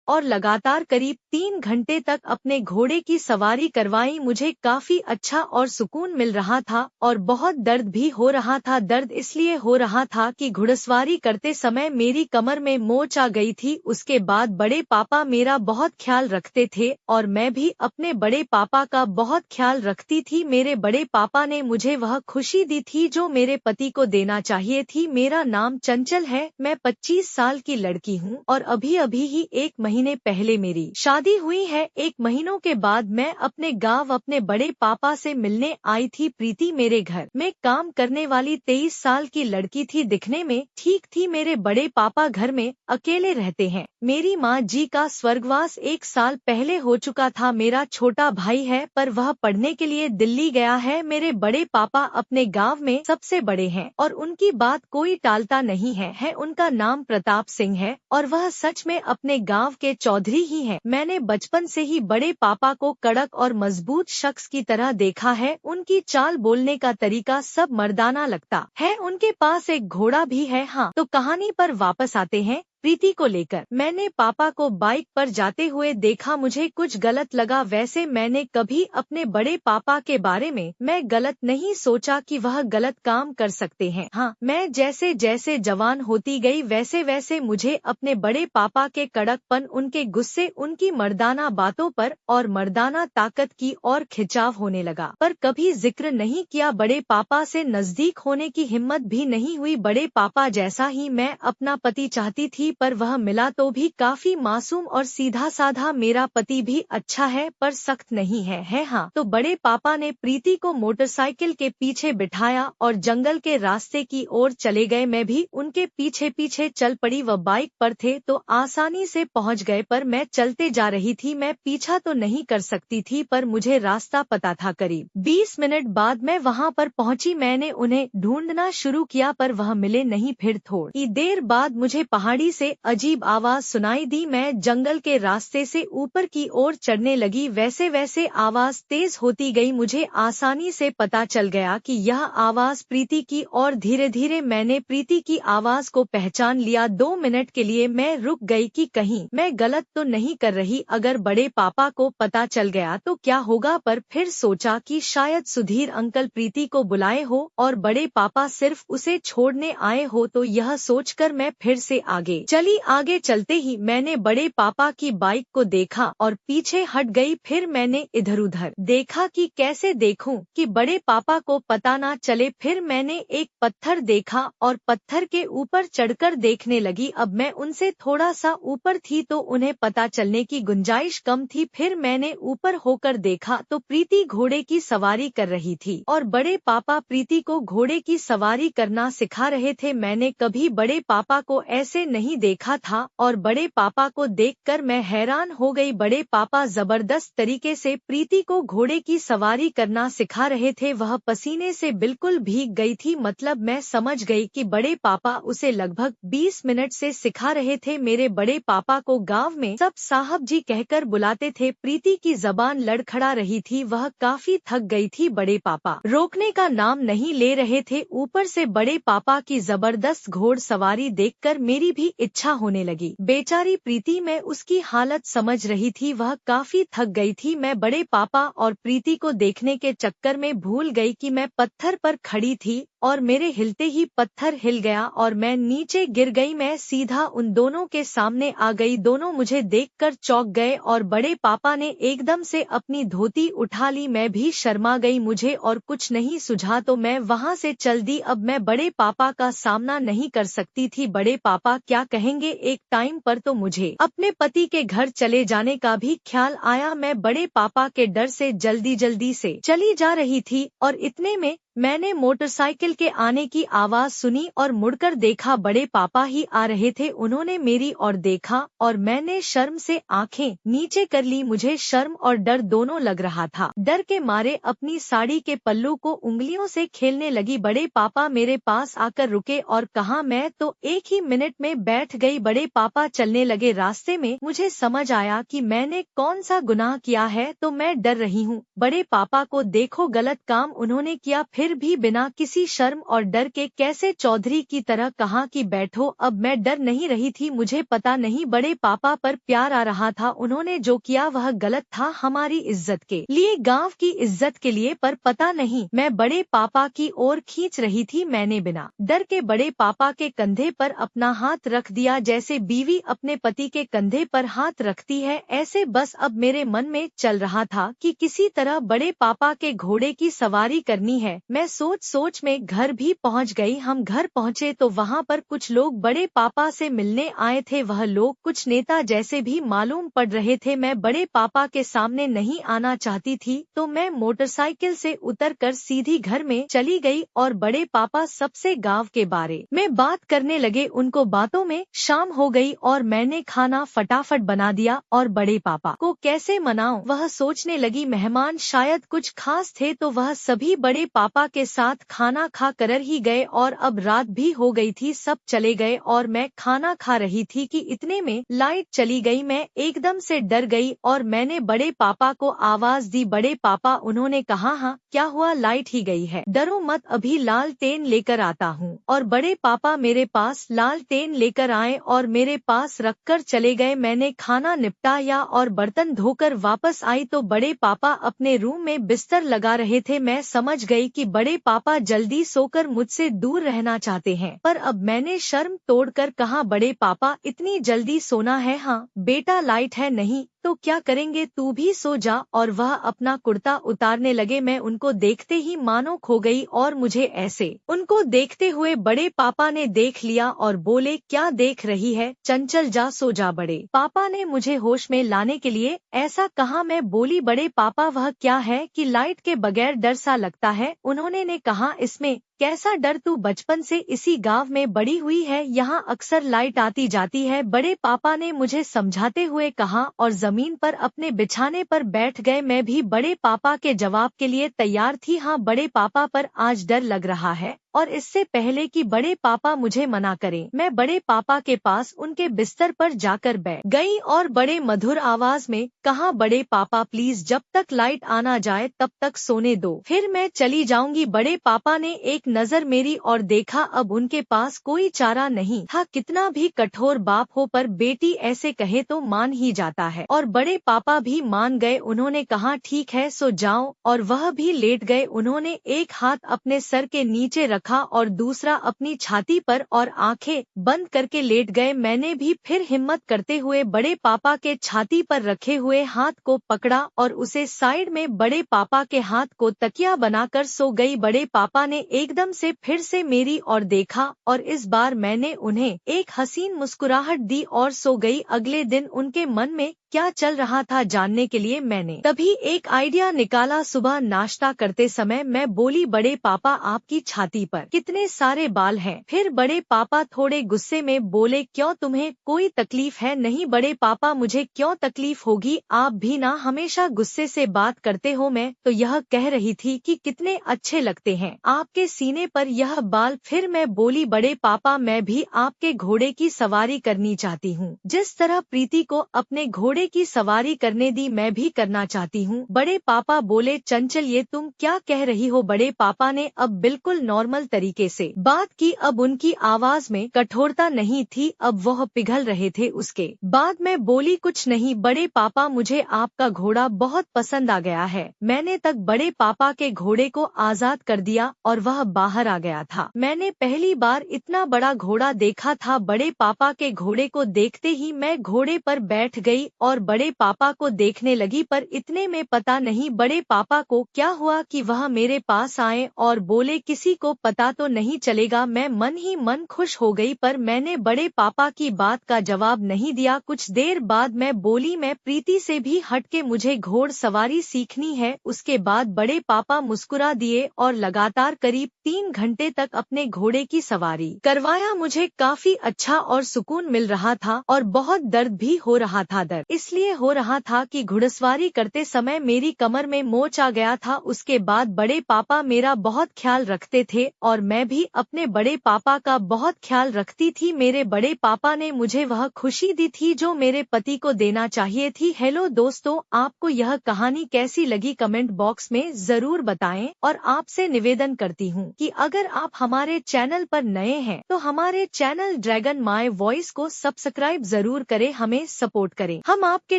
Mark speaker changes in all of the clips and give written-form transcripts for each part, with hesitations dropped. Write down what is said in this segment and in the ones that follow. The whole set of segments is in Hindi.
Speaker 1: और लगातार करीब 3 घंटे तक अपने घोड़े की सवारी करवाई। मुझे काफी अच्छा और सुकून मिल रहा था और बहुत दर्द भी हो रहा था। दर्द इसलिए हो रहा था कि घुड़सवारी करते समय मेरी कमर में मोच आ गई थी। उसके बाद बड़े पापा मेरा बहुत ख्याल रखते थे और मैं भी अपने बड़े पापा का बहुत ख्याल रखती थी। मेरे बड़े पापा ने मुझे वह खुशी दी थी जो मेरे पति को देना चाहिए थी। मेरा नाम चंचल है, मैं 25 साल की लड़की हूँ और अभी अभी ही 1 महीने पहले मेरी शादी हुई है। 1 महीनों के बाद मैं अपने गाँव अपने बड़े पापा से मिलने आई थी। प्रीति मेरे घर में काम करने वाली 23 साल की लड़की थी, दिखने में ठीक थी। मेरे बड़े पापा घर में अकेले रहते हैं। मेरी माँ जी का स्वर्गवास 1 साल पहले हो चुका था। मेरा छोटा भाई है पर वह पढ़ने के लिए दिल्ली गया है। मेरे बड़े पापा अपने गांव में सबसे बड़े हैं और उनकी बात कोई टालता नहीं है। उनका नाम प्रताप सिंह है और वह सच में अपने गांव के चौधरी ही हैं। मैंने बचपन से ही बड़े पापा को कड़क और मजबूत शख्स की तरह देखा है। उनकी चाल बोलने का तरीका सब मर्दाना लगता है। उनके पास एक घोड़ा भी है। हाँ, तो कहानी पर वापस आते हैं। प्रीति को लेकर मैंने पापा को बाइक पर जाते हुए देखा, मुझे कुछ गलत लगा। वैसे मैंने कभी अपने बड़े पापा के बारे में मैं गलत नहीं सोचा कि वह गलत काम कर सकते हैं। हाँ, मैं जैसे जैसे जवान होती गई वैसे वैसे मुझे अपने बड़े पापा के कड़कपन, उनके गुस्से, उनकी मर्दाना बातों पर और मर्दाना ताकत की ओर खिंचाव होने लगा। पर कभी जिक्र नहीं किया। बड़े पापा से नजदीक होने की हिम्मत भी नहीं हुई। बड़े पापा जैसा ही मैं अपना पति चाहती थी पर वह मिला तो भी काफी मासूम और सीधा साधा। मेरा पति भी अच्छा है पर सख्त नहीं है। हाँ, तो बड़े पापा ने प्रीति को मोटरसाइकिल के पीछे बिठाया और जंगल के रास्ते की ओर चले गए। मैं भी उनके पीछे पीछे चल पड़ी। वह बाइक पर थे तो आसानी से पहुंच गए पर मैं चलते जा रही थी। मैं पीछा तो नहीं कर सकती थी पर मुझे रास्ता पता था। करीब 20 मिनट बाद मैं वहां पर पहुंची। मैंने उन्हें ढूंढना शुरू किया पर वह मिले नहीं। फिर थोड़ी देर बाद मुझे पहाड़ी से अजीब आवाज सुनाई दी। मैं जंगल के रास्ते से ऊपर की ओर चढ़ने लगी। वैसे वैसे आवाज तेज होती गई। मुझे आसानी से पता चल गया कि यह आवाज प्रीति की और धीरे धीरे मैंने प्रीति की आवाज को पहचान लिया। 2 मिनट के लिए मैं रुक गई कि कहीं मैं गलत तो नहीं कर रही। अगर बड़े पापा को पता चल गया तो क्या होगा, पर फिर सोचा कि शायद सुधीर अंकल प्रीति को बुलाए हो और बड़े पापा सिर्फ उसे छोड़ने आए हो। तो यह सोचकर मैं फिर से आगे चली। आगे चलते ही मैंने बड़े पापा की बाइक को देखा और पीछे हट गई। फिर मैंने इधर उधर देखा कि कैसे देखूं कि बड़े पापा को पता ना चले। फिर मैंने एक पत्थर देखा और पत्थर के ऊपर चढ़कर देखने लगी। अब मैं उनसे थोड़ा सा ऊपर थी तो उन्हें पता चलने की गुंजाइश कम थी। फिर मैंने ऊपर होकर देखा तो प्रीति घोड़े की सवारी कर रही थी और बड़े पापा प्रीति को घोड़े की सवारी करना सिखा रहे थे। मैंने कभी बड़े पापा को ऐसे नहीं देखा था और बड़े पापा को देखकर मैं हैरान हो गई। बड़े पापा जबरदस्त तरीके से प्रीति को घोड़े की सवारी करना सिखा रहे थे। वह पसीने से बिल्कुल भीग गई थी। मतलब मैं समझ गई कि बड़े पापा उसे लगभग 20 मिनट से सिखा रहे थे। मेरे बड़े पापा को गांव में सब साहब जी कहकर बुलाते थे। प्रीति की जबान लड़खड़ा रही थी, वह काफी थक गई थी। बड़े पापा रोकने का नाम नहीं ले रहे थे। ऊपर से बड़े पापा की जबरदस्त घोड़ सवारी देखकर मेरी भी इच्छा होने लगी। बेचारी प्रीति, मैं उसकी हालत समझ रही थी, वह काफी थक गई थी। मैं बड़े पापा और प्रीति को देखने के चक्कर में भूल गई कि मैं पत्थर पर खड़ी थी और मेरे हिलते ही पत्थर हिल गया और मैं नीचे गिर गई। मैं सीधा उन दोनों के सामने आ गई। दोनों मुझे देखकर चौंक गए और बड़े पापा ने एकदम से अपनी धोती उठा ली। मैं भी शर्मा गई। मुझे और कुछ नहीं सूझा तो मैं वहां से चल दी। अब मैं बड़े पापा का सामना नहीं कर सकती थी। बड़े पापा क्या कहेंगे। एक टाइम पर तो मुझे अपने पति के घर चले जाने का भी ख्याल आया। मैं बड़े पापा के डर से जल्दी जल्दी से चली जा रही थी और इतने में मैंने मोटरसाइकिल के आने की आवाज सुनी और मुड़कर देखा, बड़े पापा ही आ रहे थे। उन्होंने मेरी ओर देखा और मैंने शर्म से आंखें नीचे कर ली। मुझे शर्म और डर दोनों लग रहा था। डर के मारे अपनी साड़ी के पल्लू को उंगलियों से खेलने लगी। बड़े पापा मेरे पास आकर रुके और कहा, मैं तो एक ही मिनट में बैठ गई। बड़े पापा चलने लगे। रास्ते में मुझे समझ आया कि मैंने कौन सा गुनाह किया है, तो मैं डर रही हूँ। बड़े पापा को देखो, गलत काम उन्होंने किया। फिर फिर भी बिना किसी शर्म और डर के कैसे चौधरी की तरह कहा कि बैठो। अब मैं डर नहीं रही थी। मुझे पता नहीं बड़े पापा पर प्यार आ रहा था। उन्होंने जो किया वह गलत था, हमारी इज्जत के लिए, गांव की इज्जत के लिए, पर पता नहीं मैं बड़े पापा की ओर खींच रही थी। मैंने बिना डर के बड़े पापा के कंधे पर अपना हाथ रख दिया, जैसे बीवी अपने पति के कंधे पर हाथ रखती है। ऐसे बस अब मेरे मन में चल रहा था कि किसी तरह बड़े पापा के घोड़े की सवारी करनी है। मैं सोच सोच में घर भी पहुंच गई। हम घर पहुंचे तो वहां पर कुछ लोग बड़े पापा से मिलने आए थे। वह लोग कुछ नेता जैसे भी मालूम पड़ रहे थे। मैं बड़े पापा के सामने नहीं आना चाहती थी, तो मैं मोटरसाइकिल से उतरकर सीधी घर में चली गई और बड़े पापा सबसे गांव के बारे में बात करने लगे। उनको बातों में शाम हो गई और मैंने खाना फटाफट बना दिया और बड़े पापा को कैसे मनाऊं वह सोचने लगी। मेहमान शायद कुछ खास थे तो वह सभी बड़े पापा के साथ खाना खा कर ही गए और अब रात भी हो गई थी। सब चले गए और मैं खाना खा रही थी कि इतने में लाइट चली गई। मैं एकदम से डर गई और मैंने बड़े पापा को आवाज दी, बड़े पापा। उन्होंने कहा, हाँ क्या हुआ, लाइट ही गई है, डरो मत, अभी लालटेन लेकर आता हूँ। और बड़े पापा मेरे पास लालटेन लेकर आए और मेरे पास रखकर चले गए। मैंने खाना निपटाया और बर्तन धोकर वापस आई तो बड़े पापा अपने रूम में बिस्तर लगा रहे थे। मैं समझ गई कि बड़े पापा जल्दी सोकर मुझसे दूर रहना चाहते हैं, पर अब मैंने शर्म तोड़कर कहा, बड़े पापा इतनी जल्दी सोना है? हाँ बेटा, लाइट है नहीं तो क्या करेंगे, तू भी सो जा। और वह अपना कुर्ता उतारने लगे। मैं उनको देखते ही मानो खो गई और मुझे ऐसे उनको देखते हुए बड़े पापा ने देख लिया और बोले, क्या देख रही है, चंचल जा सो जा। बड़े पापा ने मुझे होश में लाने के लिए ऐसा कहा। मैं बोली, बड़े पापा वह क्या है कि लाइट के बगैर डर सा लगता है। उन्होंने ने कहा, इसमें कैसा डर, तू बचपन से इसी गांव में बड़ी हुई है, यहाँ अक्सर लाइट आती जाती है। बड़े पापा ने मुझे समझाते हुए कहा और जमीन पर अपने बिछाने पर बैठ गए। मैं भी बड़े पापा के जवाब के लिए तैयार थी। हाँ बड़े पापा, पर आज डर लग रहा है और इससे पहले कि बड़े पापा मुझे मना करें, मैं बड़े पापा के पास उनके बिस्तर पर जाकर बैठ गई और बड़े मधुर आवाज में कहा, बड़े पापा प्लीज जब तक लाइट आना जाए तब तक सोने दो, फिर मैं चली जाऊंगी। बड़े पापा ने एक नजर मेरी और देखा। अब उनके पास कोई चारा नहीं था। कितना भी कठोर बाप हो पर बेटी ऐसे कहे तो मान ही जाता है और बड़े पापा भी मान गए। उन्होंने कहा, ठीक है सो जाओ, और वह भी लेट गए। उन्होंने एक हाथ अपने सर के नीचे रखा और दूसरा अपनी छाती पर और आंखें बंद करके लेट गए। मैंने भी फिर हिम्मत करते हुए बड़े पापा के छाती पर रखे हुए हाथ को पकड़ा और उसे साइड में बड़े पापा के हाथ को तकिया बनाकर सो गई। बड़े पापा ने एकदम से फिर से मेरी ओर देखा और इस बार मैंने उन्हें एक हसीन मुस्कुराहट दी और सो गई। अगले दिन उनके मन में क्या चल रहा था जानने के लिए मैंने तभी एक आइडिया निकाला। सुबह नाश्ता करते समय मैं बोली, बड़े पापा आपकी छाती पर कितने सारे बाल हैं? फिर बड़े पापा थोड़े गुस्से में बोले, क्यों तुम्हें कोई तकलीफ है? नहीं बड़े पापा, मुझे क्यों तकलीफ होगी, आप भी ना हमेशा गुस्से से बात करते हो। मैं तो यह कह रही थी कि कितने अच्छे लगते हैं आपके सीने पर यह बाल। फिर मैं बोली, बड़े पापा मैं भी आपके घोड़े की सवारी करनी चाहती हूँ, जिस तरह प्रीति को अपने घोड़े की सवारी करने दी मैं भी करना चाहती हूँ। बड़े पापा बोले, चंचल ये तुम क्या कह रही हो? बड़े पापा ने अब बिल्कुल नॉर्मल तरीके से बात की। अब उनकी आवाज में कठोरता नहीं थी, अब वह पिघल रहे थे। उसके बाद मैं बोली, कुछ नहीं बड़े पापा, मुझे आपका घोड़ा बहुत पसंद आ गया है। मैंने तक बड़े पापा के घोड़े को आजाद कर दिया और वह बाहर आ गया था। मैंने पहली बार इतना बड़ा घोड़ा देखा था। बड़े पापा के घोड़े को देखते ही मैं घोड़े पर बैठ गई और बड़े पापा को देखने लगी, पर इतने में पता नहीं बड़े पापा को क्या हुआ कि वह मेरे पास आए और बोले, किसी को पता तो नहीं चलेगा। मैं मन ही मन खुश हो गई, पर मैंने बड़े पापा की बात का जवाब नहीं दिया। कुछ देर बाद मैं बोली, मैं प्रीति से भी हटके मुझे घोड़ सवारी सीखनी है। उसके बाद बड़े पापा मुस्कुरा दिए और लगातार करीब 3 घंटे तक अपने घोड़े की सवारी करवाया। मुझे काफी अच्छा और सुकून मिल रहा था और बहुत दर्द भी हो रहा था। दर्द इसलिए हो रहा था कि घुड़सवारी करते समय मेरी कमर में मोच आ गया था। उसके बाद बड़े पापा मेरा बहुत ख्याल रखते थे और मैं भी अपने बड़े पापा का बहुत ख्याल रखती थी। मेरे बड़े पापा ने मुझे वह खुशी दी थी जो मेरे पति को देना चाहिए थी। हेलो दोस्तों, आपको यह कहानी कैसी लगी कमेंट बॉक्स में जरूर बताएं और आपसे निवेदन करती हूँ कि अगर आप हमारे चैनल पर नए हैं तो हमारे चैनल ड्रैगन माय वॉइस को सब्सक्राइब जरूर करें, हमें सपोर्ट करें। हम आपके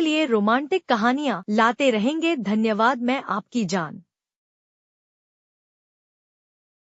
Speaker 1: लिए रोमांटिक कहानियाँ लाते रहेंगे। धन्यवाद, मैं आपकी जान।